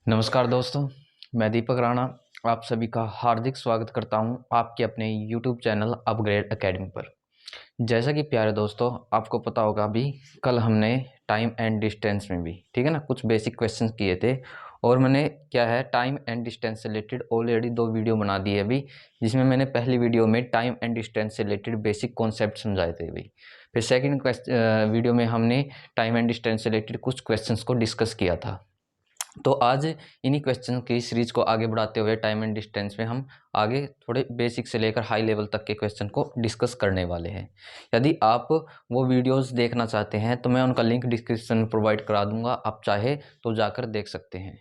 नमस्कार दोस्तों, मैं दीपक राणा आप सभी का हार्दिक स्वागत करता हूं आपके अपने YouTube चैनल अपग्रेड एकेडमी पर। जैसा कि प्यारे दोस्तों आपको पता होगा अभी कल हमने टाइम एंड डिस्टेंस में भी ठीक है ना कुछ बेसिक क्वेश्चंस किए थे और मैंने क्या है टाइम एंड डिस्टेंस से रिलेटेड ऑलरेडी 2 वीडियो बना दी है अभी, जिसमें मैंने पहली वीडियो में टाइम एंड डिस्टेंस से रिलेटेड बेसिक कॉन्सेप्ट समझाए थे अभी। फिर सेकेंड वीडियो में हमने टाइम एंड डिस्टेंस से रिलेटेड कुछ क्वेश्चंस को डिस्कस किया था। तो आज इन्हीं क्वेश्चन की सीरीज को आगे बढ़ाते हुए टाइम एंड डिस्टेंस में हम आगे थोड़े बेसिक से लेकर हाई लेवल तक के क्वेश्चन को डिस्कस करने वाले हैं। यदि आप वो वीडियोस देखना चाहते हैं तो मैं उनका लिंक डिस्क्रिप्शन में प्रोवाइड करा दूंगा, आप चाहे तो जाकर देख सकते हैं।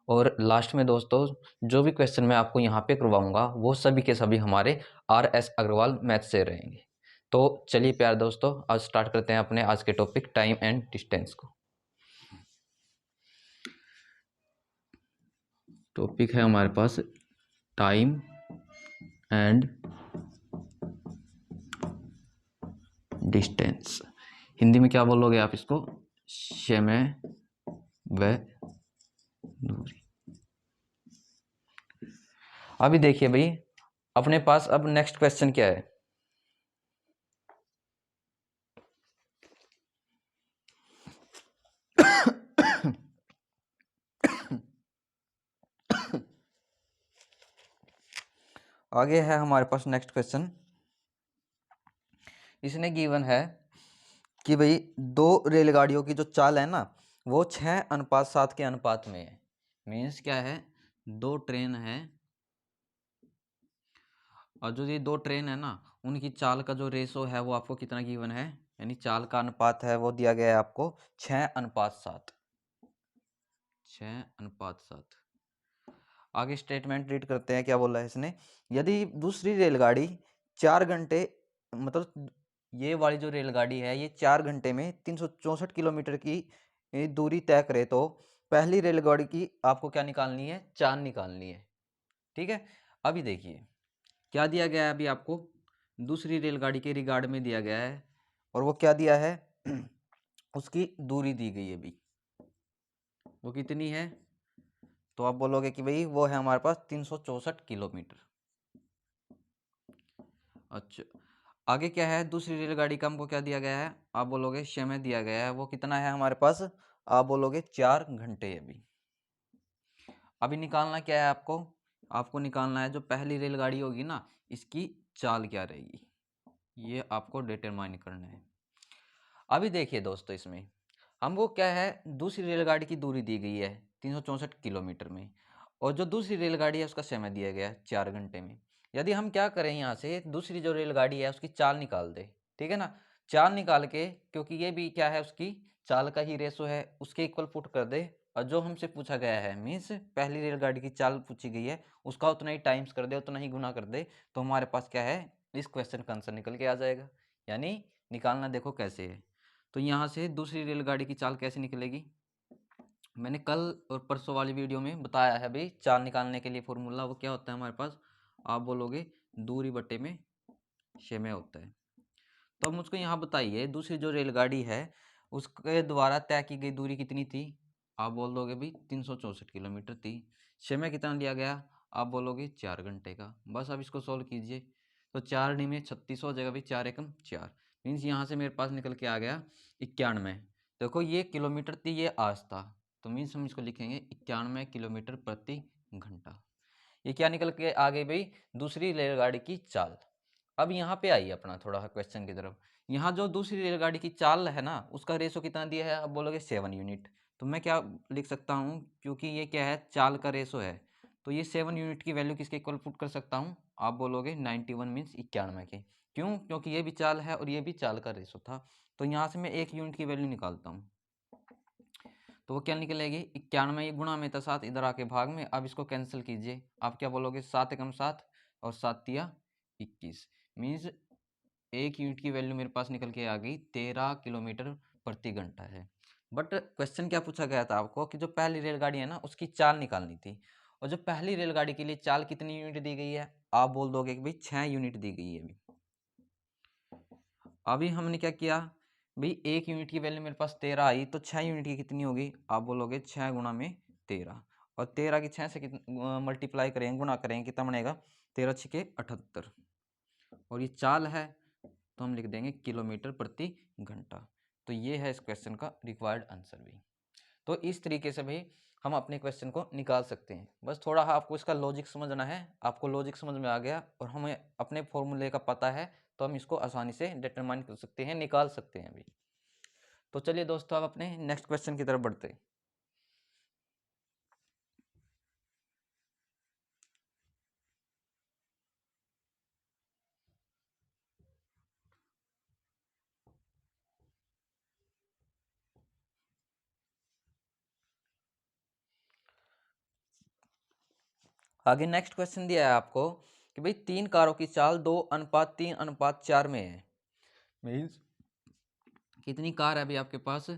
और लास्ट में दोस्तों जो भी क्वेश्चन मैं आपको यहाँ पे करवाऊंगा वो सभी के सभी हमारे RS अग्रवाल मैथ से रहेंगे। तो चलिए प्यारे दोस्तों आज स्टार्ट करते हैं अपने आज के टॉपिक टाइम एंड डिस्टेंस को। टॉपिक है हमारे पास टाइम एंड डिस्टेंस। हिंदी में क्या बोलोगे आप इसको? समय व दूरी। अभी देखिए भाई अपने पास अब नेक्स्ट क्वेश्चन क्या है। आगे है हमारे पास नेक्स्ट क्वेश्चन। इसने गिवन है कि भाई 2 रेलगाड़ियों की जो चाल है ना वो 6:7 के अनुपात में है। मीन्स क्या है, 2 ट्रेन है और जो ये 2 ट्रेन है ना उनकी चाल का जो रेशो है वो आपको कितना गिवन है, यानी चाल का अनुपात है वो दिया गया है आपको 6:7। 6:7। आगे स्टेटमेंट रीड करते हैं क्या बोला है इसने। यदि दूसरी रेलगाड़ी 4 घंटे मतलब ये वाली जो रेलगाड़ी है ये 4 घंटे में 364 किलोमीटर की दूरी तय करे तो पहली रेलगाड़ी की आपको क्या निकालनी है, चाल निकालनी है। ठीक है, अभी देखिए क्या दिया गया है अभी आपको दूसरी रेलगाड़ी के रिगार्ड में दिया गया है और वो क्या दिया है उसकी दूरी दी गई है अभी, वो कितनी है तो आप बोलोगे कि भाई वो है हमारे पास 364 किलोमीटर। अच्छा आगे क्या है, दूसरी रेलगाड़ी का हमको क्या दिया गया है, आप बोलोगे समय दिया गया है वो कितना है हमारे पास, आप बोलोगे 4 घंटे। अभी निकालना क्या है आपको, आपको निकालना है जो पहली रेलगाड़ी होगी ना इसकी चाल क्या रहेगी, ये आपको डिटरमाइन करना है। अभी देखिए दोस्तों इसमें हमको क्या है दूसरी रेलगाड़ी की दूरी दी गई है 364 किलोमीटर में और जो दूसरी रेलगाड़ी है उसका समय दिया गया है 4 घंटे में। यदि हम क्या करें यहाँ से दूसरी जो रेलगाड़ी है उसकी चाल निकाल दे, ठीक है ना, चाल निकाल के क्योंकि ये भी क्या है उसकी चाल का ही रेशो है उसके इक्वल पुट कर दे और जो हमसे पूछा गया है मीन्स पहली रेलगाड़ी की चाल पूछी गई है उसका उतना ही टाइम्स कर दे, उतना ही गुना कर दे तो हमारे पास क्या है इस क्वेश्चन का आंसर निकल के आ जाएगा। यानी निकालना देखो कैसे है, तो यहाँ से दूसरी रेलगाड़ी की चाल कैसे निकलेगी, मैंने कल और परसों वाली वीडियो में बताया है भाई चाल निकालने के लिए फॉर्मूला वो क्या होता है हमारे पास, आप बोलोगे दूरी बटे में समय होता है। तो अब मुझको यहाँ बताइए दूसरी जो रेलगाड़ी है उसके द्वारा तय की गई दूरी कितनी थी, आप बोल दोगे भाई 364 किलोमीटर थी। समय कितना लिया गया, आप बोलोगे 4 घंटे का। बस अब इसको सोल्व कीजिए तो 4 डी में 36 हो जाएगा भाई, 4 एकम 4 मीन्स यहाँ से मेरे पास निकल के आ गया 91। देखो ये किलोमीटर थी ये आज था तो मीन्स हम इसको लिखेंगे 91 किलोमीटर प्रति घंटा। ये क्या निकल के आ गई भाई दूसरी रेलगाड़ी की चाल। अब यहाँ पे आइए अपना थोड़ा क्वेश्चन की तरफ, यहाँ जो दूसरी रेलगाड़ी की चाल है ना उसका रेशो कितना दिया है, आप बोलोगे 7 यूनिट। तो मैं क्या लिख सकता हूँ क्योंकि ये क्या है चाल का रेशो है तो ये 7 यूनिट की वैल्यू किसके इक्वल पुट कर सकता हूँ, आप बोलोगे 91 मीन्स 91 के। क्यों, क्योंकि ये भी चाल है और ये भी चाल का रेशो था तो यहाँ से मैं 1 यूनिट की वैल्यू निकालता हूँ तो वो क्या निकलेगी 91, ये गुणा में था 7 इधर आके भाग में, अब इसको कैंसिल कीजिए आप क्या बोलोगे 7 एकम 7 और 7 तिया 21 मीन्स 1 यूनिट की वैल्यू मेरे पास निकल के आ गई 13 किलोमीटर प्रति घंटा है। बट क्वेश्चन क्या पूछा गया था आपको कि जो पहली रेलगाड़ी है ना उसकी चाल निकालनी थी और जो पहली रेलगाड़ी के लिए चाल कितनी यूनिट दी गई है, आप बोल दोगे कि भाई 6 यूनिट दी गई है। अभी हमने क्या किया भाई 1 यूनिट की वैल्यू मेरे पास 13 आई तो 6 यूनिट की कितनी होगी, आप बोलोगे 6 गुणा में 13 और 13 की 6 से मल्टीप्लाई करेंगे, गुणा करेंगे, कितना बनेगा 13 छके 78। और ये चाल है तो हम लिख देंगे किलोमीटर प्रति घंटा। तो ये है इस क्वेश्चन का रिक्वायर्ड आंसर भी। तो इस तरीके से भी हम अपने क्वेश्चन को निकाल सकते हैं। बस थोड़ा आपको इसका लॉजिक समझना है। आपको लॉजिक समझ में आ गया और हमें अपने फॉर्मूले का पता है तो हम इसको आसानी से डिटरमाइन कर सकते हैं, निकाल सकते हैं अभी। तो चलिए दोस्तों, अब अपने नेक्स्ट क्वेश्चन की तरफ बढ़ते हैं। आगे नेक्स्ट क्वेश्चन दिया है आपको कि भाई 3 कारों की चाल 2:3:4 में है। मीन्स कितनी कार है अभी आपके पास,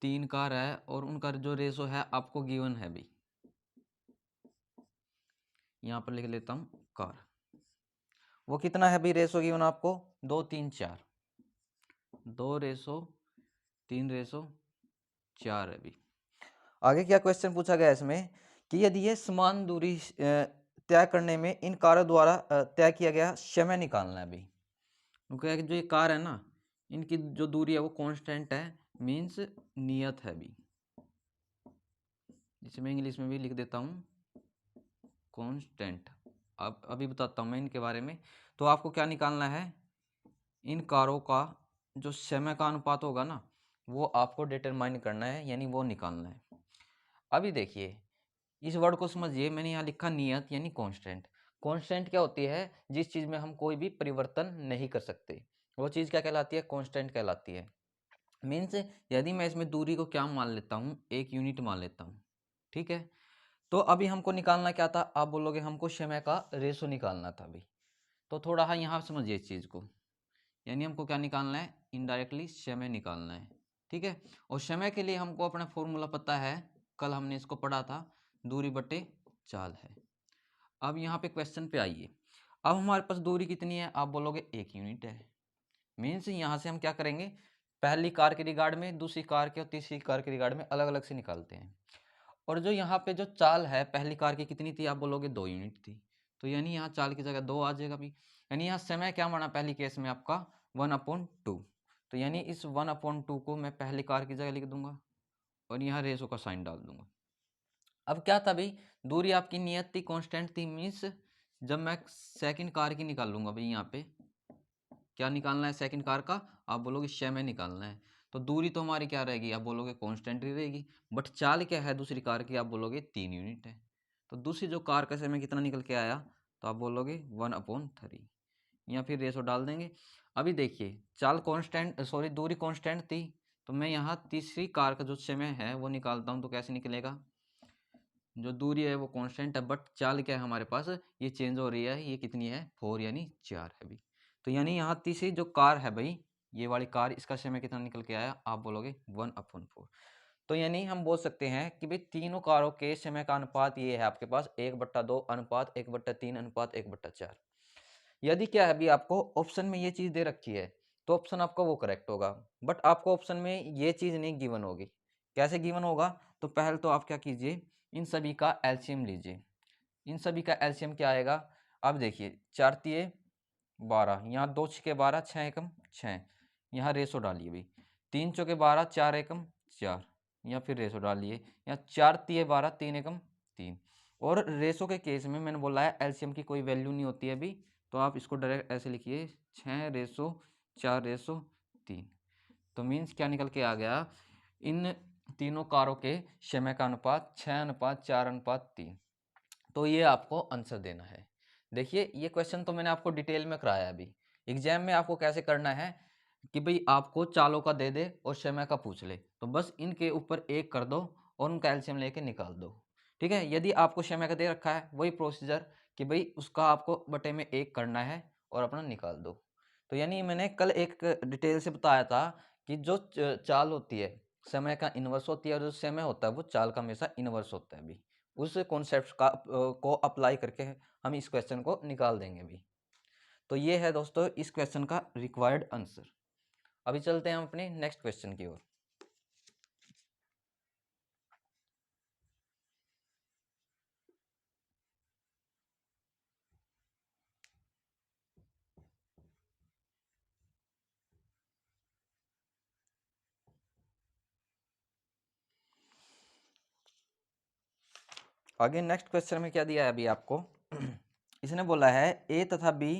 3 कार है और उनका जो रेशो है आपको गिवन है भी। यहाँ पर लिख लेता हूँ कार, वो कितना है भाई रेशो गिवन आपको 2:3:4, 2:3:4 है अभी। आगे क्या क्वेश्चन पूछा गया इसमें कि यदि ये समान दूरी तय करने में इन कारों द्वारा तय किया गया समय निकालना है अभी। क्योंकि जो ये कार है ना, इनकी जो दूरी है वो कांस्टेंट है, मीन्स नियत है अभी, जिसे मैं इंग्लिश में भी लिख देता हूँ कांस्टेंट। अब अभी बताता हूँ मैं इनके बारे में। तो आपको क्या निकालना है, इन कारों का जो समय का अनुपात होगा ना वो आपको डिटरमाइन करना है, यानी वो निकालना है। अभी देखिए इस वर्ड को समझिए, मैंने यहाँ लिखा नियत यानी कांस्टेंट। कांस्टेंट क्या होती है, जिस चीज में हम कोई भी परिवर्तन नहीं कर सकते वो चीज क्या कहलाती है, कांस्टेंट कहलाती है। मीन्स यदि मैं इसमें दूरी को क्या मान लेता हूँ, 1 यूनिट मान लेता हूँ, ठीक है। तो अभी हमको निकालना क्या था, आप बोलोगे हमको समय का रेशो निकालना था अभी। तो थोड़ा हाँ यहाँ समझिए इस चीज को, यानी हमको क्या निकालना है, इनडायरेक्टली समय निकालना है, ठीक है। और समय के लिए हमको अपना फॉर्मूला पता है, कल हमने इसको पढ़ा था, दूरी बटे चाल है। अब यहाँ पे क्वेश्चन पे आइए। अब हमारे पास दूरी कितनी है, आप बोलोगे 1 यूनिट है। मीन्स यहाँ से हम क्या करेंगे, पहली कार के रिगार्ड में, दूसरी कार के और तीसरी कार के रिगार्ड में अलग अलग से निकालते हैं। और जो यहाँ पे जो चाल है पहली कार की कितनी थी, आप बोलोगे 2 यूनिट थी। तो यानी यहाँ चाल की जगह 2 आ जाएगा भी। यानी यहाँ समय क्या माना पहली केस में आपका 1/2। तो यानी इस 1/2 को मैं पहली कार की जगह लिख दूंगा और यहाँ रेशो का साइन डाल दूंगा। अब क्या था भाई, दूरी आपकी नियत थी, कांस्टेंट थी। मीन्स जब मैं सेकंड कार की निकालूंगा भाई, यहाँ पे क्या निकालना है सेकंड कार का, आप बोलोगे समय निकालना है। तो दूरी तो हमारी क्या रहेगी, आप बोलोगे कांस्टेंट ही रहेगी। बट चाल क्या है दूसरी कार की, आप बोलोगे 3 यूनिट है। तो दूसरी जो कार का समय कितना निकल के आया, तो आप बोलोगे 1/3, या फिर रेशो डाल देंगे। अभी देखिए चाल कांस्टेंट, सॉरी दूरी कांस्टेंट थी, तो मैं यहाँ तीसरी कार का जो समय है वो निकालता हूँ। तो कैसे निकलेगा, जो दूरी है वो कांस्टेंट है बट चाल क्या है हमारे पास, ये चेंज हो रही है, ये कितनी है 4 यानी 4 है भाई। तो यानी यहाँ तीसरी जो कार है भाई, ये वाली कार, इसका समय कितना निकल के आया, आप बोलोगे 1/4। तो यानी हम बोल सकते हैं कि भाई तीनों कारों के समय का अनुपात ये है आपके पास 1/2 अनुपात 1/3 अनुपात 1/4। यदि क्या है अभी आपको ऑप्शन में ये चीज दे रखी है तो ऑप्शन आपका वो करेक्ट होगा। बट आपको ऑप्शन में ये चीज नहीं गिवन होगी। कैसे गिवन होगा, तो पहले तो आप क्या कीजिए, इन सभी का एलसीएम लीजिए। इन सभी का एलसीएम क्या आएगा, अब देखिए 4×3=12, यहाँ 2×6=12, 6×1=6, यहाँ रेशो डालिए भाई, 3×4=12, 4×1=4, या फिर रेशो डालिए, यहाँ 4×3=12, 3×1=3। और रेशो के केस में मैंने बोला है एलसीएम की कोई वैल्यू नहीं होती है अभी, तो आप इसको डायरेक्ट ऐसे लिखिए 6:4:3। तो मीन्स क्या निकल के आ गया, इन तीनों कारों के समय का अनुपात 6:4:3। तो ये आपको आंसर देना है। देखिए ये क्वेश्चन तो मैंने आपको डिटेल में कराया अभी। एग्जाम में आपको कैसे करना है कि भाई आपको चालों का दे दे और समय का पूछ ले, तो बस इनके ऊपर एक कर दो और उनका एलसीएम लेके निकाल दो, ठीक है। यदि आपको समय का दे रखा है वही प्रोसीजर कि भाई उसका आपको बटे में एक करना है और अपना निकाल दो। तो यानी मैंने कल एक डिटेल से बताया था कि जो चाल होती है समय का इन्वर्स होती है, और जो समय होता है वो चाल का हमेशा इन्वर्स होता है अभी। उस कॉन्सेप्ट का को अप्लाई करके हम इस क्वेश्चन को निकाल देंगे भी। तो ये है दोस्तों इस क्वेश्चन का रिक्वायर्ड आंसर। अभी चलते हैं हम अपने नेक्स्ट क्वेश्चन की ओर। आगे नेक्स्ट क्वेश्चन में क्या दिया है अभी आपको इसने बोला है ए तथा बी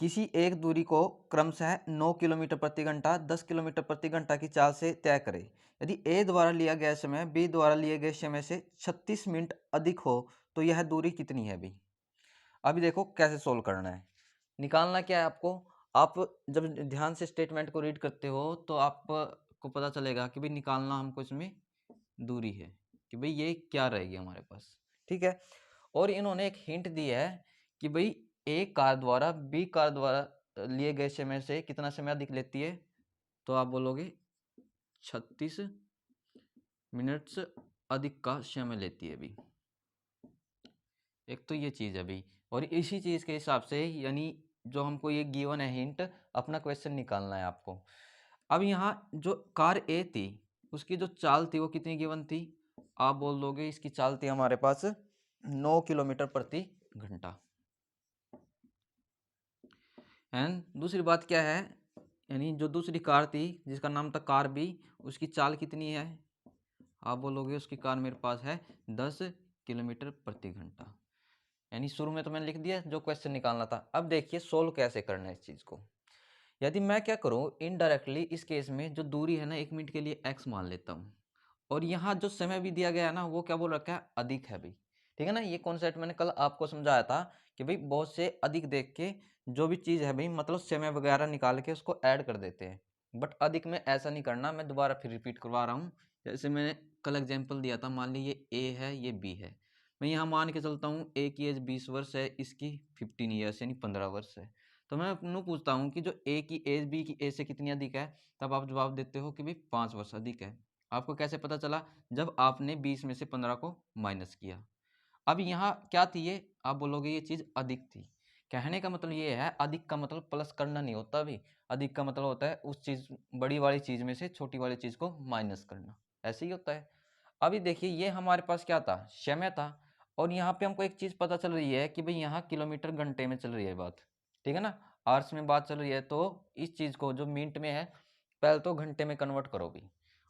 किसी एक दूरी को क्रमशः 9 किलोमीटर प्रति घंटा 10 किलोमीटर प्रति घंटा की चाल से तय करें। यदि ए द्वारा लिया गया समय बी द्वारा लिए गए समय से 36 मिनट अधिक हो तो यह दूरी कितनी है बी। अभी देखो कैसे सोल्व करना है। निकालना क्या है आपको, आप जब ध्यान से स्टेटमेंट को रीड करते हो तो आपको पता चलेगा कि भाई निकालना हमको इसमें दूरी है कि भाई ये क्या रहेगी हमारे पास। ठीक है, और इन्होंने एक हिंट दी है कि भाई ए कार द्वारा बी कार द्वारा लिए गए समय से कितना समय अधिक लेती है, तो आप बोलोगे 36 मिनट से अधिक का समय लेती है अभी। एक तो ये चीज है अभी, और इसी चीज के हिसाब से यानी जो हमको ये गिवन है हिंट, अपना क्वेश्चन निकालना है आपको। अब यहाँ जो कार ए थी उसकी जो चाल थी वो कितनी गिवन थी, आप बोल दोगे इसकी चाल थी हमारे पास 9 किलोमीटर प्रति घंटा। एंड दूसरी बात क्या है, यानी जो दूसरी कार थी जिसका नाम था कार बी, उसकी चाल कितनी है, आप बोलोगे उसकी कार मेरे पास है 10 किलोमीटर प्रति घंटा। यानी शुरू में तो मैंने लिख दिया जो क्वेश्चन निकालना था। अब देखिए सोल्व कैसे करना है इस चीज को। यदि मैं क्या करूं, इनडायरेक्टली इस केस में जो दूरी है ना 1 मिनट के लिए x मान लेता हूं, और यहाँ जो समय भी दिया गया है ना वो क्या बोल रखा है, अधिक है भाई। ठीक है ना, ये कॉन्सेप्ट मैंने कल आपको समझाया था कि भाई बहुत से अधिक देख के जो भी चीज़ है भाई मतलब समय वगैरह निकाल के उसको ऐड कर देते हैं, बट अधिक में ऐसा नहीं करना। मैं दोबारा फिर रिपीट करवा रहा हूँ। जैसे मैंने कल एग्जाम्पल दिया था, मान ली ये ए है ये बी है, मैं यहाँ मान के चलता हूँ ए की एज 20 वर्ष है, इसकी 15 ईयर्स यानी 15 वर्ष है। तो मैं अपनों पूछता हूँ कि जो ए की एज बी की एज से कितनी अधिक है, तब आप जवाब देते हो कि भाई 5 वर्ष अधिक है। आपको कैसे पता चला, जब आपने 20 में से 15 को माइनस किया। अब यहाँ क्या थी ये, आप बोलोगे ये चीज अधिक थी। कहने का मतलब ये है, अधिक का मतलब प्लस करना नहीं होता भी, अधिक का मतलब होता है उस चीज बड़ी वाली चीज में से छोटी वाली चीज को माइनस करना, ऐसे ही होता है। अभी देखिए ये हमारे पास क्या था, समय था, और यहाँ पे हमको एक चीज पता चल रही है कि भाई यहाँ किलोमीटर घंटे में चल रही है बात। ठीक है ना, आवर्स में बात चल रही है, तो इस चीज को जो मिनट में है पहले तो घंटे में कन्वर्ट करो भी,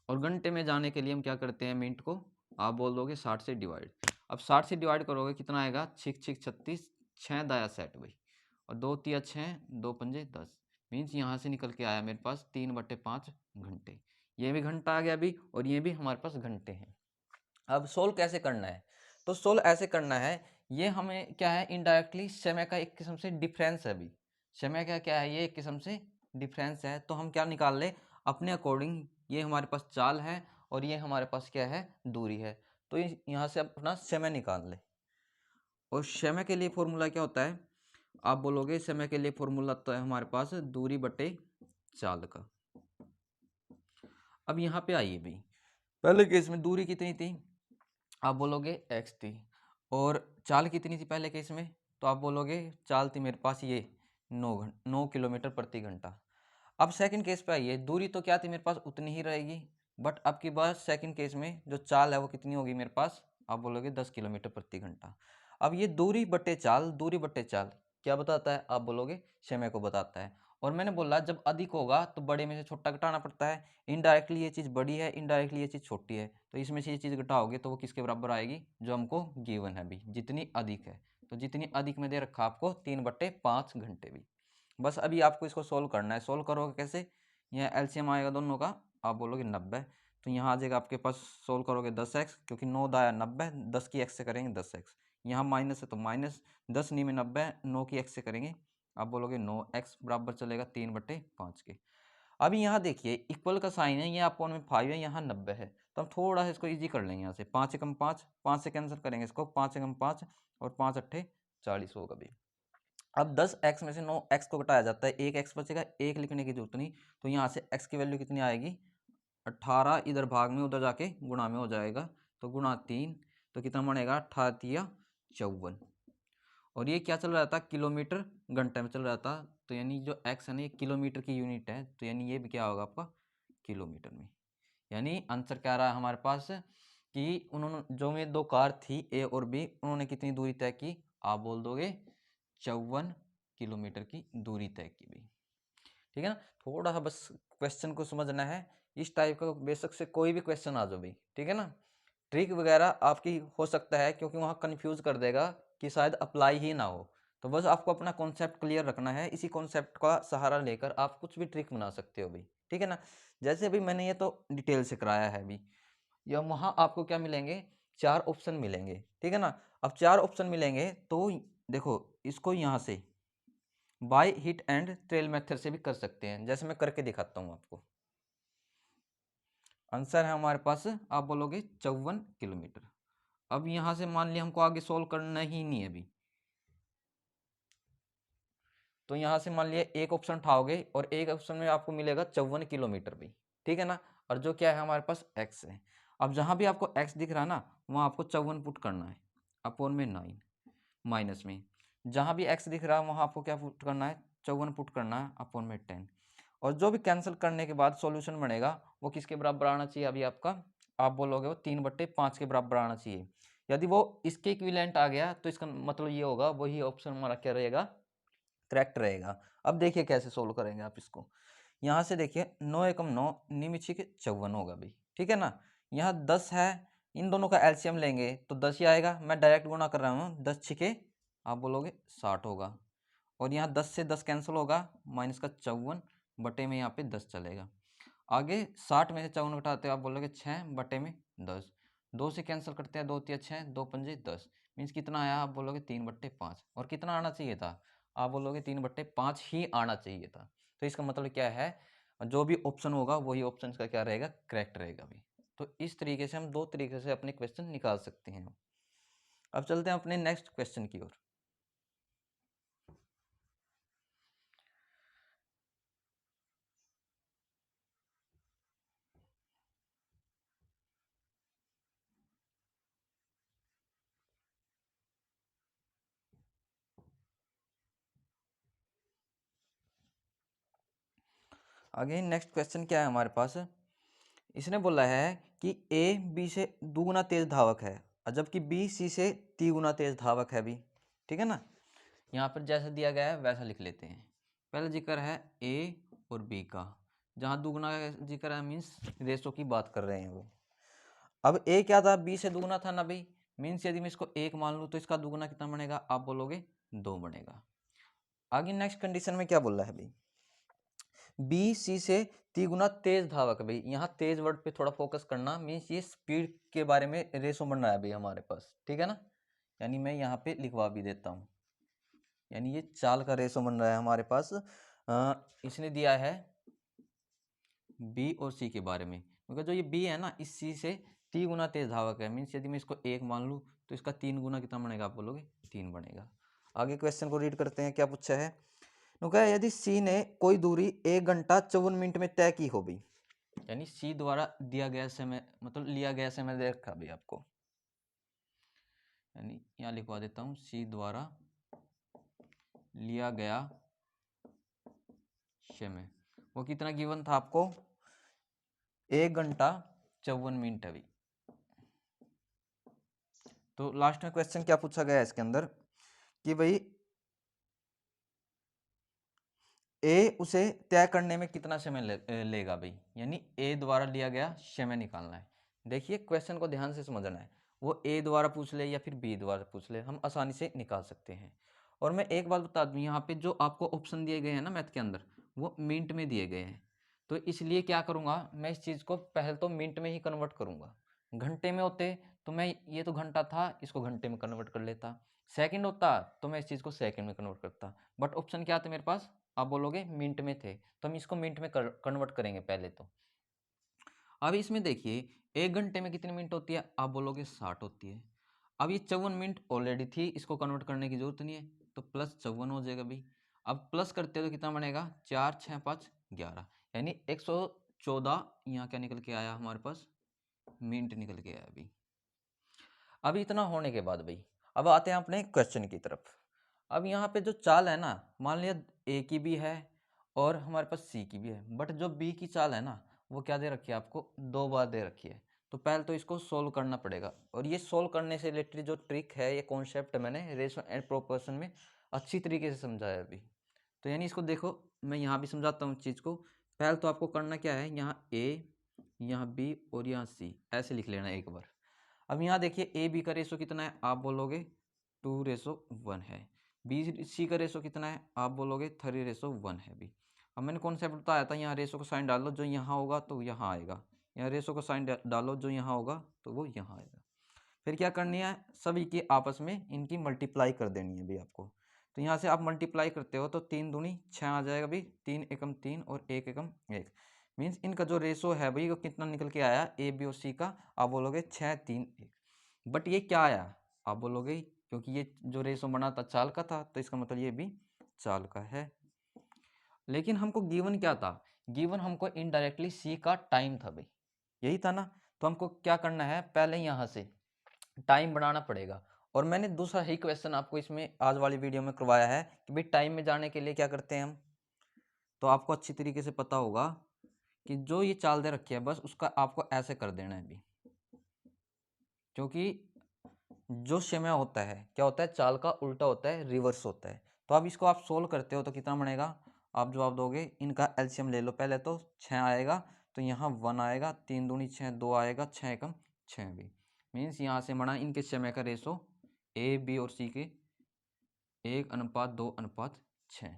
और घंटे में जाने के लिए हम क्या करते हैं, मिनट को आप बोल दोगे 60 से डिवाइड। अब 60 से डिवाइड करोगे कितना आएगा, 6 6 36, 6 दाया सेट भाई, और 2 तिया 6, 2 पंजे 10, मीन्स यहाँ से निकल के आया मेरे पास 3/5 घंटे। ये भी घंटा आ गया अभी, और ये भी हमारे पास घंटे हैं। अब सोल्व कैसे करना है, तो सोल्व ऐसे करना है, ये हमें क्या है, इनडायरेक्टली समय का एक किस्म से डिफरेंस है अभी। समय का क्या है, ये एक किस्म से डिफरेंस है, तो हम क्या निकाल ले अपने अकॉर्डिंग, ये हमारे पास चाल है और ये हमारे पास क्या है, दूरी है। तो यहाँ से अपना समय निकाल ले, और समय के लिए फॉर्मूला क्या होता है, आप बोलोगे समय के लिए फॉर्मूला होता है हमारे पास दूरी बटे चाल का। अब यहाँ पे आइए भाई, पहले केस में दूरी कितनी थी, आप बोलोगे x थी, और चाल कितनी थी पहले केस में, तो आप बोलोगे चाल थी मेरे पास ये 9 किलोमीटर प्रति घंटा। अब सेकंड केस पे आइए, दूरी तो क्या थी मेरे पास उतनी ही रहेगी, बट अब की बार सेकंड केस में जो चाल है वो कितनी होगी मेरे पास, आप बोलोगे 10 किलोमीटर प्रति घंटा। अब ये दूरी बट्टे चाल, दूरी बट्टे चाल क्या बताता है, आप बोलोगे समय को बताता है। और मैंने बोला जब अधिक होगा तो बड़े में से छोटा घटाना पड़ता है, इनडायरेक्टली ये चीज़ बड़ी है, इनडायरेक्टली ये चीज़ छोटी है, तो इसमें से ये चीज़ घटाओगे तो वो किसके बराबर आएगी, जो हमको गिवन है भी, जितनी अधिक है। तो जितनी अधिक में दे रखा आपको 3/5 घंटे भी। बस अभी आपको इसको सोल्व करना है। सोल्व करोगे कैसे, यहाँ एलसीएम आएगा दोनों का, आप बोलोगे 90, तो यहाँ आ जाएगा आपके पास, सोल्व करोगे 10x, क्योंकि 9 दाया 90, 10 की x से करेंगे 10x, यहाँ माइनस है तो माइनस 10 नी में 90, 9 की x से करेंगे, आप बोलोगे 9x बराबर चलेगा 3/5 के। अभी यहाँ देखिए इक्वल का साइन है, ये अपोन में 5 है, यहाँ 90 है, तो हम थोड़ा सा इसको ईजी कर लेंगे। यहाँ से 5 एकम 5, 5 से कैंसिल करेंगे इसको, 5 एकम 5 और 5 अट्ठे 40 होगा भी। अब 10x में से 9x को घटाया जाता है, एक x बचेगा, एक लिखने की जरूरत नहीं, तो यहाँ से x की वैल्यू कितनी आएगी, 18, इधर भाग में उधर जाके गुणा में हो जाएगा, तो गुणा 3, तो कितना बनेगा 18×3 = 54। और ये क्या चल रहा था, किलोमीटर घंटे में चल रहा था, तो यानी जो x है ना ये किलोमीटर की यूनिट है, तो यानी ये भी क्या होगा आपका किलोमीटर में। यानी आंसर क्या रहा हमारे पास कि उन्होंने जो में दो कार थी ए और बी, उन्होंने कितनी दूरी तय की, आप बोल दोगे 54 किलोमीटर की दूरी तय की भी। ठीक है ना, थोड़ा सा बस क्वेश्चन को समझना है, इस टाइप का बेशक से कोई भी क्वेश्चन आ जाओ भाई, ठीक है ना। ट्रिक वगैरह आपकी हो सकता है क्योंकि वहाँ कंफ्यूज कर देगा कि शायद अप्लाई ही ना हो। तो बस आपको अपना कॉन्सेप्ट क्लियर रखना है, इसी कॉन्सेप्ट का सहारा लेकर आप कुछ भी ट्रिक बना सकते हो भाई, ठीक है ना। जैसे अभी मैंने ये तो डिटेल से कराया है अभी, या वहाँ आपको क्या मिलेंगे, 4 ऑप्शन मिलेंगे, ठीक है ना। अब 4 ऑप्शन मिलेंगे तो देखो इसको यहाँ से by hit and trial method से भी कर सकते हैं, जैसे मैं करके दिखाता हूँ आपको। आंसर है हमारे पास, आप बोलोगे 54 किलोमीटर। अब यहाँ से मान लिया हमको आगे सोल्व करना ही नहीं है अभी, तो यहाँ से मान लिया एक ऑप्शन उठाओगे और एक ऑप्शन में आपको मिलेगा 54 किलोमीटर भी, ठीक है ना। और जो क्या है हमारे पास एक्स है। अब जहाँ भी आपको एक्स दिख रहा है ना, वहाँ आपको 54 पुट करना है अपॉन में 9 माइनस में। जहाँ भी एक्स दिख रहा है वहाँ आपको क्या पुट करना है, 54 पुट करना है अपॉन में 10। और जो भी कैंसिल करने के बाद सॉल्यूशन बनेगा वो किसके बराबर आना चाहिए अभी आपका, आप बोलोगे वो 3/5 के बराबर आना चाहिए। यदि वो इसके इक्विवेलेंट आ गया तो इसका मतलब ये होगा वही ऑप्शन हमारा क्या रहेगा, करेक्ट रहेगा। अब देखिए कैसे सोल्व करेंगे आप इसको। यहाँ से देखिए 9 एकम 9 निम छिके 54 होगा भाई, ठीक है ना। यहाँ 10 है, इन दोनों का एलसीएम लेंगे तो 10 ही आएगा, मैं डायरेक्ट गुणा कर रहा हूँ, 10 छिके आप बोलोगे 60 होगा। और यहाँ 10 से 10 कैंसिल होगा, माइनस का 54 बटे में यहाँ पे 10 चलेगा। आगे 60 में से 54 घटाते हो आप बोलोगे 6 बटे में 10। 2 से कैंसिल करते हैं, 2 तिया 6, 2 पंजे 10, मीन्स कितना आया आप बोलोगे 3/5। और कितना आना चाहिए था, आप बोलोगे 3/5 ही आना चाहिए था। तो इसका मतलब क्या है, जो भी ऑप्शन होगा वही ऑप्शन का क्या रहेगा, करेक्ट रहेगा भी। तो इस तरीके से हम 2 तरीके से अपने क्वेश्चन निकाल सकते हैं। अब चलते हैं अपने नेक्स्ट क्वेश्चन की ओर। आगे नेक्स्ट क्वेश्चन क्या है हमारे पास, इसने बोला है कि ए बी से दुगुना तेज धावक है, और जबकि बी सी से तिगुना तेज धावक है भी, ठीक है ना। यहाँ पर जैसा दिया गया है वैसा लिख लेते हैं। पहला जिक्र है ए और बी का, जहाँ दुगुना का जिक्र है मीन्स रेशो की बात कर रहे हैं वो। अब ए क्या था, बी से दुगुना था ना भाई, मीन्स यदि मैं इसको 1 मान लूँ तो इसका दुगुना कितना बनेगा, आप बोलोगे 2 बनेगा। आगे नेक्स्ट कंडीशन में क्या बोल रहा है भाई, बी सी से तिगुना तेज धावक है भाई। यहाँ तेज वर्ड पे थोड़ा फोकस करना, मीन्स ये स्पीड के बारे में रेशो बन रहा है भाई हमारे पास, ठीक है ना। यानी मैं यहाँ पे लिखवा भी देता हूँ, यानी ये चाल का रेशो बन रहा है हमारे पास। इसने दिया है बी और सी के बारे में, क्योंकि जो ये बी है ना, इस सी से 3 गुना तेज धावक है, मीन्स यदि मैं इसको 1 मान लूँ तो इसका 3 गुना कितना बनेगा, आप बोलोगे 3 बनेगा। आगे क्वेश्चन को रीड करते हैं, क्या पूछा है। कहा यदि सी ने कोई दूरी 1 घंटा 54 मिनट में तय की हो भी, यानी सी द्वारा दिया गया समय, मतलब लिया गया समय दे रखा भी आपको, यानी यहाँ लिखवा देता हूँ, सी द्वारा लिया गया समय वो कितना गिवन था आपको, 1 घंटा 54 मिनट अभी। तो लास्ट में क्वेश्चन क्या पूछा गया है इसके अंदर कि भाई ए उसे तय करने में कितना समय लेगा भाई, यानी ए द्वारा लिया गया समय निकालना है। देखिए क्वेश्चन को ध्यान से समझना है, वो ए द्वारा पूछ ले या फिर बी द्वारा पूछ ले, हम आसानी से निकाल सकते हैं। और मैं एक बात बता दूं, यहाँ पे जो आपको ऑप्शन दिए गए हैं ना मैथ के अंदर, वो मिनट में दिए गए हैं। तो इसलिए क्या करूँगा, मैं इस चीज़ को पहले तो मिनट में ही कन्वर्ट करूँगा। घंटे में होते तो मैं, ये तो घंटा था, इसको घंटे में कन्वर्ट कर लेता। सेकंड होता तो मैं इस चीज़ को सेकंड में कन्वर्ट करता। बट ऑप्शन क्या था मेरे पास, आप बोलोगे मिनट में थे, तो हम इसको मिनट में कन्वर्ट करेंगे पहले तो। अब इसमें देखिए 1 घंटे में कितनी मिनट होती है, आप बोलोगे 60 होती है। अब ये 54 मिनट ऑलरेडी थी, इसको कन्वर्ट करने की जरूरत नहीं है, तो प्लस 54 हो जाएगा भाई। अब प्लस करते तो कितना बनेगा, 4 6 5 11, यानी 114 यहाँ क्या निकल के आया हमारे पास, मिनट निकल के आया अभी। अभी इतना होने के बाद भाई अब आते हैं अपने क्वेश्चन की तरफ। अब यहाँ पे जो चाल है ना, मान लिया ए की भी है और हमारे पास सी की भी है, बट जो बी की चाल है ना, वो क्या दे रखी है आपको, 2 बार दे रखी है। तो पहले तो इसको सोल्व करना पड़ेगा, और ये सोल्व करने से रिलेटेड जो ट्रिक है, ये कॉन्सेप्ट मैंने रेशो एंड प्रोपोर्शन में अच्छी तरीके से समझाया अभी। तो यानी इसको देखो, मैं यहाँ भी समझाता हूँ चीज़ को। पहले तो आपको करना क्या है, यहाँ ए, यहाँ बी और यहाँ सी ऐसे लिख लेना एक बार। अब यहाँ देखिए ए बी का रेशो कितना है, आप बोलोगे 2:1 है। बी सी का रेशो कितना है, आप बोलोगे 3:1 है भी। अब मैंने कॉन्सेप्ट बताया था, यहाँ रेशो को साइन डालो, जो यहाँ होगा तो यहाँ आएगा, यहाँ रेशो को साइन डालो, जो यहाँ होगा तो वो यहाँ आएगा। फिर क्या करनी है, सभी की आपस में इनकी मल्टीप्लाई कर देनी है भी आपको। तो यहाँ से आप मल्टीप्लाई करते हो तो 3 दूनी 6 आ जाएगा भाई, 3 एकम 3 और 1 एकम 1। मीन्स इनका जो रेशो है भाई वो कितना निकल के आया ए बी और सी का, आप बोलोगे 6 3 1। बट ये क्या आया, आप बोलोगे क्योंकि ये जो रेशो बना था चाल का था, तो इसका मतलब ये भी चाल का है। लेकिन हमको गिवन क्या था, गिवन हमको इनडायरेक्टली सी का टाइम था भाई, यही था ना। तो हमको क्या करना है, पहले यहाँ से टाइम बनाना पड़ेगा। और मैंने दूसरा ही क्वेश्चन आपको इसमें आज वाली वीडियो में करवाया है कि भाई टाइम में जाने के लिए क्या करते हैं हम। तो आपको अच्छी तरीके से पता होगा कि जो ये चाल दे रखी है बस उसका आपको ऐसे कर देना है भी, क्योंकि जो समय होता है क्या होता है, चाल का उल्टा होता है, रिवर्स होता है। तो अब इसको आप सोल्व करते हो तो कितना बनेगा, आप जवाब दोगे, इनका एलसीएम ले लो पहले, तो 6 आएगा, तो यहाँ 1 आएगा, 3 दूनी 6, 2 आएगा, 6 एकम 6 भी। मीन्स यहाँ से बना इनके समय का रेशो ए बी और सी के 1:2:6।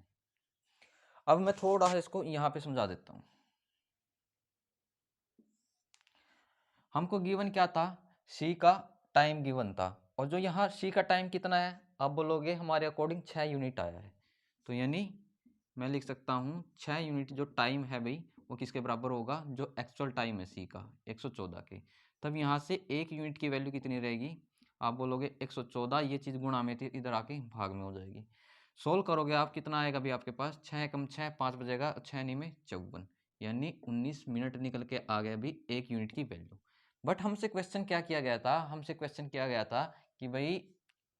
अब मैं थोड़ा सा इसको यहाँ पे समझा देता हूँ। हमको गिवन क्या था, सी का टाइम गिवन था, और जो यहाँ सी का टाइम कितना है, आप बोलोगे हमारे अकॉर्डिंग 6 यूनिट आया है। तो यानी मैं लिख सकता हूँ 6 यूनिट जो टाइम है भाई वो किसके बराबर होगा, जो एक्चुअल टाइम है सी का 114 के। तब यहाँ से 1 यूनिट की वैल्यू कितनी रहेगी, आप बोलोगे 114, ये चीज़ गुणा में थी इधर आके भाग में हो जाएगी। सोल्व करोगे आप, कितना आएगा भाई आपके पास, 6 एकम 6, 5 बजेगा, 6 नी में 54, यानी 19 मिनट निकल के आ गया भी 1 यूनिट की वैल्यू। बट हमसे क्वेश्चन क्या किया गया था, हमसे क्वेश्चन किया गया था कि भाई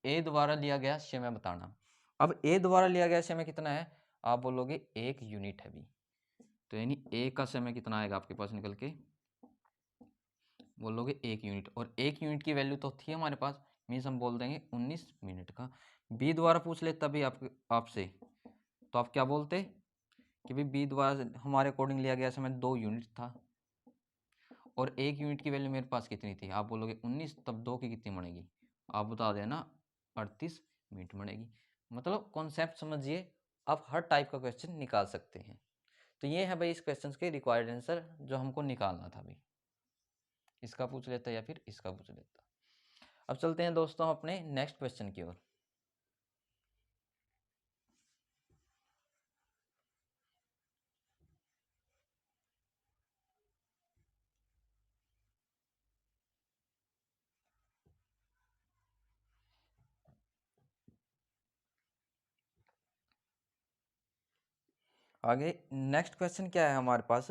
ए द्वारा लिया गया समय बताना। अब ए द्वारा लिया गया समय कितना है, आप बोलोगे 1 यूनिट है भी। तो यानी ए का समय कितना आएगा आपके पास निकल के, बोलोगे 1 यूनिट, और 1 यूनिट की वैल्यू तो थी हमारे पास, मीन्स हम बोल देंगे 19 मिनट का। बी द्वारा पूछ ले तभी आपसे, तो आप क्या बोलते कि भाई बी द्वारा हमारे अकॉर्डिंग लिया गया समय 2 यूनिट था, और 1 यूनिट की वैल्यू मेरे पास कितनी थी, आप बोलोगे 19, तब 2 की कितनी बनेगी, आप बता देना 38 मिनट बनेगी। मतलब कॉन्सेप्ट समझिए, आप हर टाइप का क्वेश्चन निकाल सकते हैं। तो ये है भाई इस क्वेश्चन के रिक्वायर्ड आंसर जो हमको निकालना था भाई, इसका पूछ लेता या फिर इसका पूछ लेता। अब चलते हैं दोस्तों अपने नेक्स्ट क्वेश्चन की ओर। आगे नेक्स्ट क्वेश्चन क्या है हमारे पास,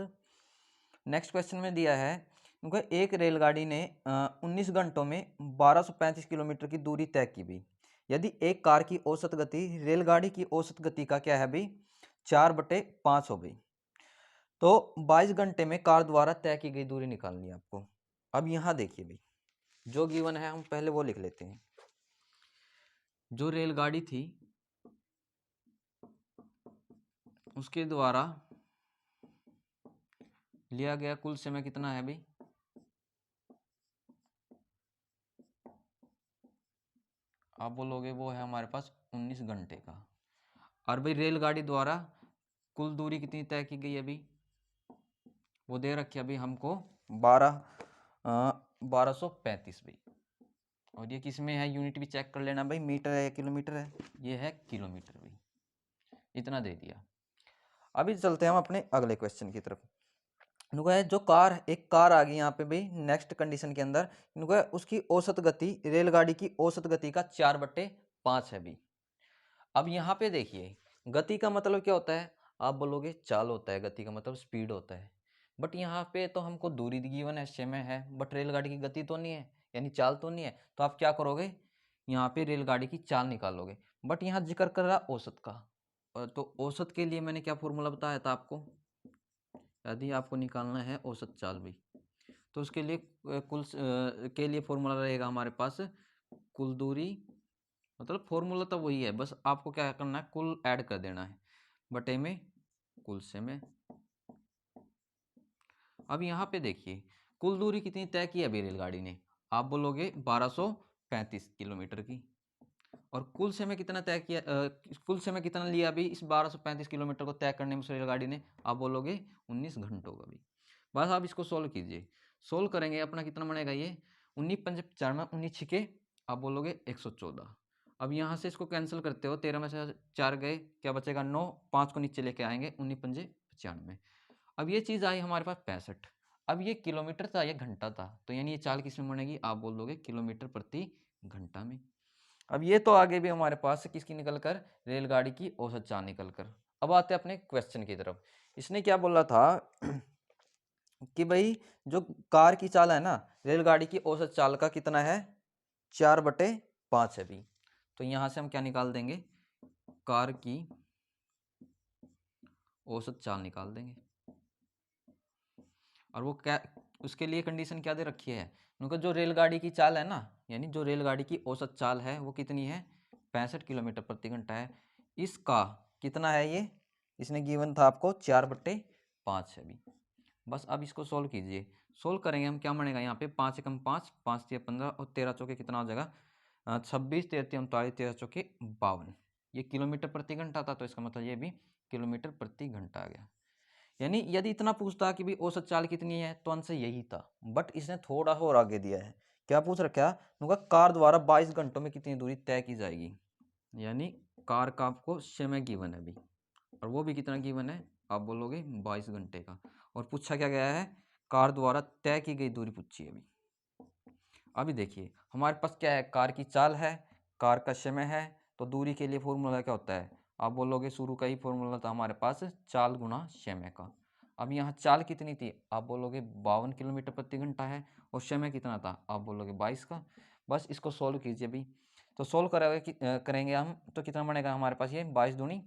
नेक्स्ट क्वेश्चन में दिया है उनको, एक रेलगाड़ी ने 19 घंटों में 1235 किलोमीटर की दूरी तय की भी। यदि एक कार की औसत गति रेलगाड़ी की औसत गति का क्या है भाई 4/5 हो गई, तो 22 घंटे में कार द्वारा तय की गई दूरी निकालनी है आपको। अब यहाँ देखिए भाई, जो गिवन है हम पहले वो लिख लेते हैं। जो रेलगाड़ी थी उसके द्वारा लिया गया कुल समय कितना है भाई, आप बोलोगे वो है हमारे पास 19 घंटे का। और भाई रेलगाड़ी द्वारा कुल दूरी कितनी तय की गई अभी, वो दे रखी है अभी हमको 1235 भाई। और ये किस में है, यूनिट भी चेक कर लेना भाई, मीटर है या किलोमीटर है, ये है किलोमीटर भाई, इतना दे दिया। अभी चलते हैं हम अपने अगले क्वेश्चन की तरफ। इनको है जो कार, एक कार आ गई यहाँ पे भाई नेक्स्ट कंडीशन के अंदर, इनको है उसकी औसत गति रेलगाड़ी की औसत गति का 4/5 है भी। अब यहाँ पे देखिए, गति का मतलब क्या होता है, आप बोलोगे चाल होता है, गति का मतलब स्पीड होता है। बट यहाँ पे तो हमको दूरी गिवन है, समय है, बट रेलगाड़ी की गति तो नहीं है, यानी चाल तो नहीं है। तो आप क्या करोगे, यहाँ पे रेलगाड़ी की चाल निकालोगे। बट यहाँ जिक्र कर रहा औसत का, तो औसत के लिए मैंने क्या फॉर्मूला बताया था आपको, यदि आपको निकालना है औसत चाल भी, तो उसके लिए के लिए फॉर्मूला रहेगा हमारे पास, कुल दूरी, मतलब फॉर्मूला तो वही है, बस आपको क्या करना है, कुल ऐड कर देना है बटे में कुल समय। अब यहाँ पे देखिए कुल दूरी कितनी तय की है अभी रेलगाड़ी ने, आप बोलोगे 1235 किलोमीटर की। और कुल समय कितना तय किया, कुल समय कितना लिया अभी इस 1235 किलोमीटर को तय करने में उस रेलगाड़ी ने? आप बोलोगे 19 घंटों का भी। बस आप इसको सोल्व कीजिए। सोल्व करेंगे अपना कितना बनेगा ये 19 पंजे 4 में 19 छिके, आप बोलोगे 114। अब यहाँ से इसको कैंसिल करते हो, 13 में से 4 गए, क्या बचेगा 9, 5 को नीचे लेके आएंगे, 19 पंजे 95। अब ये चीज़ आई हमारे पास 65। अब ये किलोमीटर था, ये घंटा था, तो यानी ये चाल किस में बनेगी? आप बोल दोगे किलोमीटर प्रति घंटा में। अब ये तो आगे भी हमारे पास किसकी निकल कर? रेलगाड़ी की औसत चाल निकल कर। अब आते हैं अपने क्वेश्चन की तरफ। इसने क्या बोला था कि भाई जो कार की चाल है ना, रेलगाड़ी की औसत चाल का कितना है? 4/5 है भी। तो यहां से हम क्या निकाल देंगे? कार की औसत चाल निकाल देंगे। और वो क्या, उसके लिए कंडीशन क्या दे रखी है? उनका जो रेलगाड़ी की चाल है ना, यानी जो रेलगाड़ी की औसत चाल है वो कितनी है? 65 किलोमीटर प्रति घंटा है। इसका कितना है ये? इसने गिवन था आपको 4/5 है भी। बस अब इसको सोल्व कीजिए। सोल्व करेंगे हम, क्या बनेगा यहाँ पे? 5 एकम 5, 5 तिया 15 और 13 चौके कितना हो जाएगा? 26, 13 39, 13 चौके 52। ये किलोमीटर प्रति घंटा था, तो इसका मतलब ये भी किलोमीटर प्रति घंटा आ गया। यानी यदि इतना पूछता कि भी औसत चाल कितनी है, तो आंसर यही था। बट इसने थोड़ा और आगे दिया है। क्या पूछ रखा है? उनका कार द्वारा 22 घंटों में कितनी दूरी तय की जाएगी। यानी कार का आपको समय गिवन है अभी, और वो भी कितना गिवन है? आप बोलोगे 22 घंटे का। और पूछा क्या गया है? कार द्वारा तय की गई दूरी पूछी है अभी। अभी देखिए हमारे पास क्या है? कार की चाल है, कार का समय है, तो दूरी के लिए फॉर्मूला क्या होता है? आप बोलोगे शुरू का ही फॉर्मूला था हमारे पास, चाल गुना समय का। अब यहाँ चाल कितनी थी? आप बोलोगे 52 किलोमीटर प्रति घंटा है, और समय कितना था? आप बोलोगे 22 का। बस इसको सोल्व कीजिए अभी। तो सोल्व करेंगे हम, तो कितना बनेगा हमारे पास? ये 22 दूनी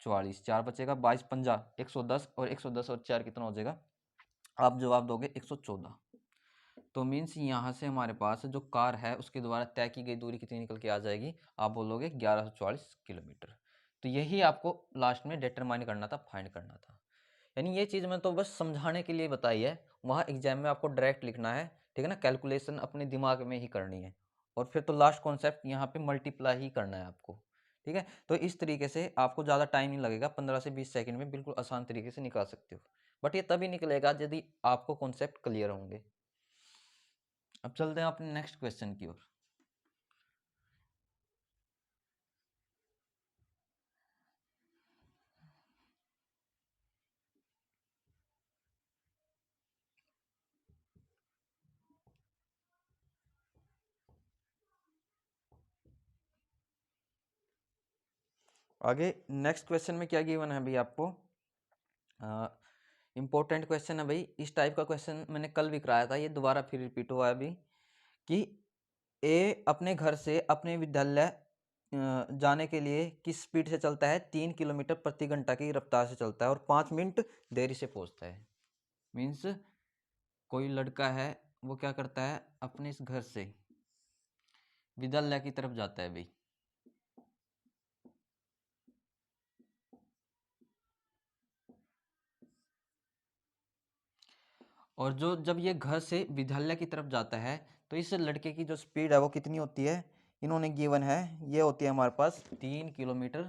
44, 4 बचेगा, 22 पंजा 110, और 110 और 4 कितना हो जाएगा? आप जवाब दोगे 114। तो मीन्स यहाँ से हमारे पास जो कार है उसके द्वारा तय की गई दूरी कितनी निकल के आ जाएगी? आप बोलोगे 1144 किलोमीटर। तो यही आपको लास्ट में डिटरमाइन करना था, फाइंड करना था। यानी ये चीज़ मैं तो बस समझाने के लिए बताई है, वहाँ एग्जाम में आपको डायरेक्ट लिखना है, ठीक है ना, कैलकुलेशन अपने दिमाग में ही करनी है, और फिर तो लास्ट कॉन्सेप्ट यहाँ पे मल्टीप्लाई ही करना है आपको, ठीक है। तो इस तरीके से आपको ज़्यादा टाइम नहीं लगेगा, 15 से 20 सेकंड में बिल्कुल आसान तरीके से निकाल सकते हो। बट ये तभी निकलेगा यदि आपको कॉन्सेप्ट क्लियर होंगे। अब चलते हैं अपने नेक्स्ट क्वेश्चन की ओर। आगे नेक्स्ट क्वेश्चन में क्या गिवन है भाई आपको? इंपॉर्टेंट क्वेश्चन है भाई। इस टाइप का क्वेश्चन मैंने कल भी कराया था, ये दोबारा फिर रिपीट हुआ है अभी, कि ए अपने घर से अपने विद्यालय जाने के लिए किस स्पीड से चलता है? 3 किलोमीटर प्रति घंटा की रफ्तार से चलता है, और 5 मिनट देरी से पहुंचता है। मीन्स कोई लड़का है, वो क्या करता है? अपने इस घर से विद्यालय की तरफ जाता है भाई, और जो जब ये घर से विद्यालय की तरफ जाता है, तो इस लड़के की जो स्पीड है वो कितनी होती है? इन्होंने गिवन है, ये होती है हमारे पास 3 किलोमीटर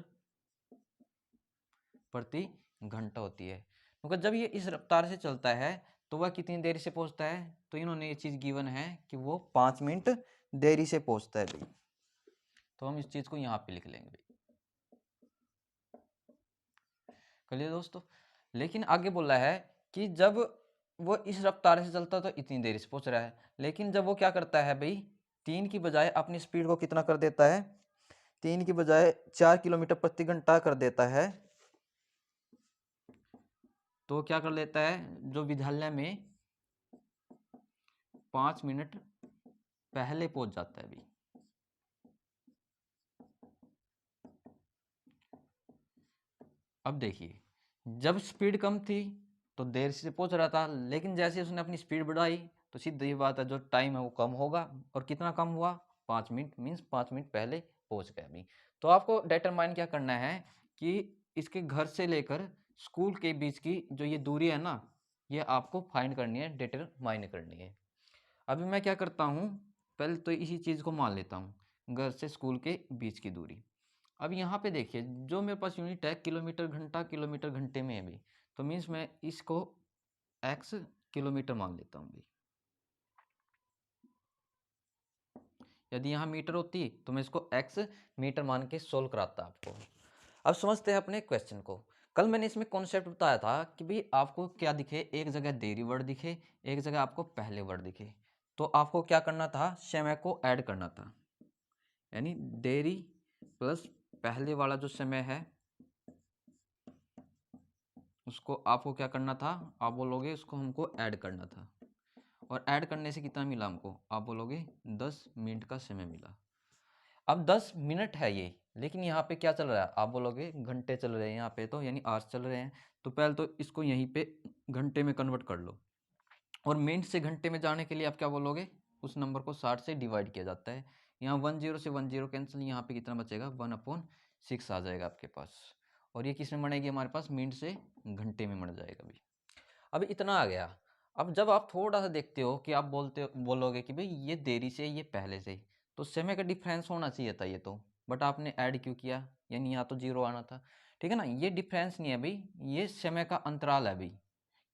प्रति घंटा होती है। क्योंकि जब ये इस रफ्तार से चलता है तो वह कितनी देरी से पहुंचता है? तो इन्होंने ये चीज़ गिवन है कि वो 5 मिनट देरी से पहुंचता है भाई। तो हम इस चीज़ को यहाँ पे लिख लेंगे भाई। चलिए दोस्तों, लेकिन आगे बोला है कि जब वो इस रफ्तार से चलता तो इतनी देरी से पहुंच रहा है, लेकिन जब वो क्या करता है भाई, 3 की बजाय अपनी स्पीड को कितना कर देता है? 3 की बजाय 4 किलोमीटर प्रति घंटा कर देता है, तो क्या कर लेता है? जो विद्यालय में 5 मिनट पहले पहुंच जाता है भाई। अब देखिए, जब स्पीड कम थी तो देर से पहुंच रहा था, लेकिन जैसे उसने अपनी स्पीड बढ़ाई तो सीधी बात है जो टाइम है वो कम होगा। और कितना कम हुआ? 5 मिनट, मीन्स 5 मिनट पहले पहुंच गया अभी। तो आपको डिटरमाइन क्या करना है कि इसके घर से लेकर स्कूल के बीच की जो ये दूरी है ना, ये आपको फाइंड करनी है, डिटरमाइन करनी है। अभी मैं क्या करता हूँ, पहले तो इसी चीज़ को मान लेता हूँ, घर से स्कूल के बीच की दूरी। अब यहाँ पे देखिए जो मेरे पास यूनिट है किलोमीटर घंटे में है भाई, तो मीन्स मैं इसको एक्स किलोमीटर मान लेता हूँ भाई। यदि यहाँ मीटर होती तो मैं इसको एक्स मीटर मान के सोल्व कराता आपको। अब समझते हैं अपने क्वेश्चन को। कल मैंने इसमें कॉन्सेप्ट बताया था कि भाई आपको क्या दिखे, एक जगह देरी वर्ड दिखे, एक जगह आपको पहले वर्ड दिखे, तो आपको क्या करना था, समय को ऐड करना था। यानी देरी प्लस पहले वाला जो समय है उसको आपको क्या करना था, आप बोलोगे उसको हमको ऐड करना था। और ऐड करने से कितना मिला हमको, आप बोलोगे 10 मिनट का समय मिला। अब 10 मिनट है ये, लेकिन यहाँ पे क्या चल रहा है, आप बोलोगे घंटे चल रहे हैं यहाँ पे, तो यानी आवर्स चल रहे हैं। तो पहले तो इसको यहीं पे घंटे में कन्वर्ट कर लो, और मिनट से घंटे में जाने के लिए आप क्या बोलोगे, उस नंबर को 60 से डिवाइड किया जाता है। यहाँ 10 से 10 कैंसिल, यहाँ पे कितना बचेगा 1/6 आ जाएगा आपके पास। और ये किस में बनेगी हमारे पास, मिनट से घंटे में बन जाएगा भाई। अब इतना आ गया। अब जब आप थोड़ा सा देखते हो कि आप बोलोगे कि भाई ये देरी से ये पहले से, तो समय का डिफरेंस होना चाहिए था ये तो, बट आपने ऐड क्यों किया, यानी यहाँ तो जीरो आना था। ठीक है ना, ये डिफरेंस नहीं है भाई, ये समय का अंतराल है भाई,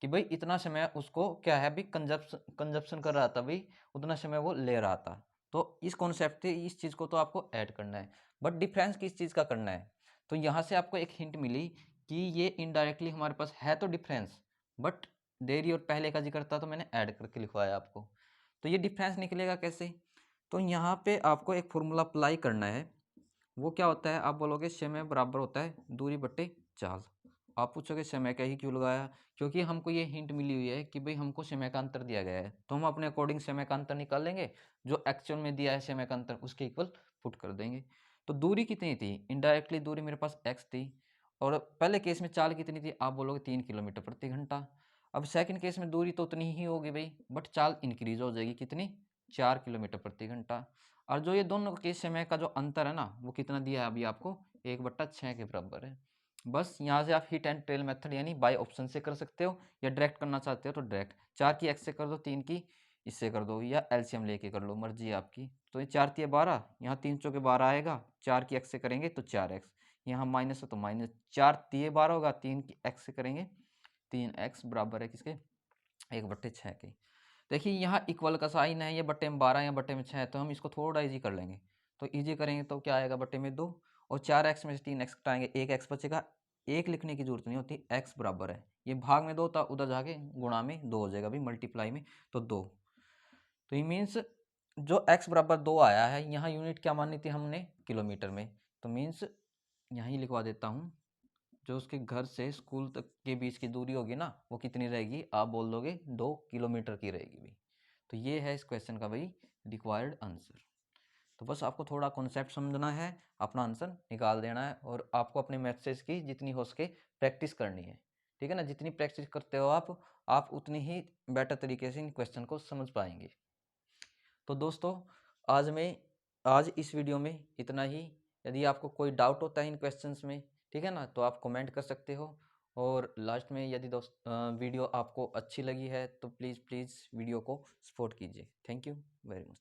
कि भाई इतना समय उसको क्या है भाई, कंजप्शन कर रहा था भाई, उतना समय वो ले रहा था। तो इस कॉन्सेप्ट से इस चीज़ को तो आपको ऐड करना है, बट डिफरेंस किस चीज़ का करना है। तो यहाँ से आपको एक हिंट मिली कि ये इनडायरेक्टली हमारे पास है तो डिफरेंस, बट देरी और पहले का जिक्र था तो मैंने ऐड करके लिखवाया आपको। तो ये डिफरेंस निकलेगा कैसे, तो यहाँ पे आपको एक फॉर्मूला अप्लाई करना है। वो क्या होता है, आप बोलोगे समय बराबर होता है दूरी बट्टे चाल। आप पूछोगे समय का ही क्यों लगाया, क्योंकि हमको ये हिंट मिली हुई है कि भाई हमको समय का अंतर दिया गया है, तो हम अपने अकॉर्डिंग समय का अंतर निकाल लेंगे, जो एक्चुअल में दिया है समय का अंतर उसके इक्वल पुट कर देंगे। तो दूरी कितनी थी, इनडायरेक्टली दूरी मेरे पास एक्स थी, और पहले केस में चाल कितनी थी, आप बोलोगे 3 किलोमीटर प्रति घंटा। अब सेकंड केस में दूरी तो उतनी ही होगी भाई, बट चाल इंक्रीज हो जाएगी, कितनी, 4 किलोमीटर प्रति घंटा। और जो ये दोनों के समय का जो अंतर है ना, वो कितना दिया है अभी आपको, 1/6 के बराबर है। बस यहाँ से आप हिट एंड टेल मेथड यानी बाय ऑप्शन से कर सकते हो, या डायरेक्ट करना चाहते हो तो डायरेक्ट 4 की एक्स से कर दो, 3 की इससे कर दो, या एलसीएम लेके कर लो, मर्जी है आपकी। तो ये 4×3=12, यहाँ 3×4=12 आएगा, 4 की एक्स से करेंगे तो 4x, यहाँ माइनस है तो माइनस, 4×3=12 होगा, 3 की एक्स से करेंगे 3x बराबर है किसके, 1/6 के। देखिए यहाँ इक्वल का साइन है, ये बट्टे में 12 या बट्टे में 6 है, तो हम इसको थोड़ा इजी कर लेंगे। तो इजी करेंगे तो क्या आएगा, बट्टे में 2, और 4x में से 3x घटाएंगे, 1x बचेगा। एक लिखने की जरूरत नहीं होती, x बराबर है, ये भाग में 2 था, उधर जाके गुणा में 2 हो जाएगा भाई, मल्टीप्लाई में तो 2। तो ये मीन्स जो x बराबर 2 आया है, यहाँ यूनिट क्या मानी थी हमने, किलोमीटर में, तो मीन्स यहाँ ही लिखवा देता हूँ, जो उसके घर से स्कूल तक के बीच की दूरी होगी ना, वो कितनी रहेगी, आप बोल दोगे 2 किलोमीटर की रहेगी भाई। तो ये है इस क्वेश्चन का भाई रिक्वायर्ड आंसर। तो बस आपको थोड़ा कॉन्सेप्ट समझना है, अपना आंसर निकाल देना है, और आपको अपने मैथ्स की जितनी हो सके प्रैक्टिस करनी है। ठीक है ना, जितनी प्रैक्टिस करते हो आप उतनी ही बेटर तरीके से इन क्वेश्चन को समझ पाएंगे। तो दोस्तों आज इस वीडियो में इतना ही। यदि आपको कोई डाउट होता है इन क्वेश्चंस में, ठीक है ना, तो आप कमेंट कर सकते हो। और लास्ट में यदि वीडियो आपको अच्छी लगी है तो प्लीज़ वीडियो को सपोर्ट कीजिए। Thank you very much.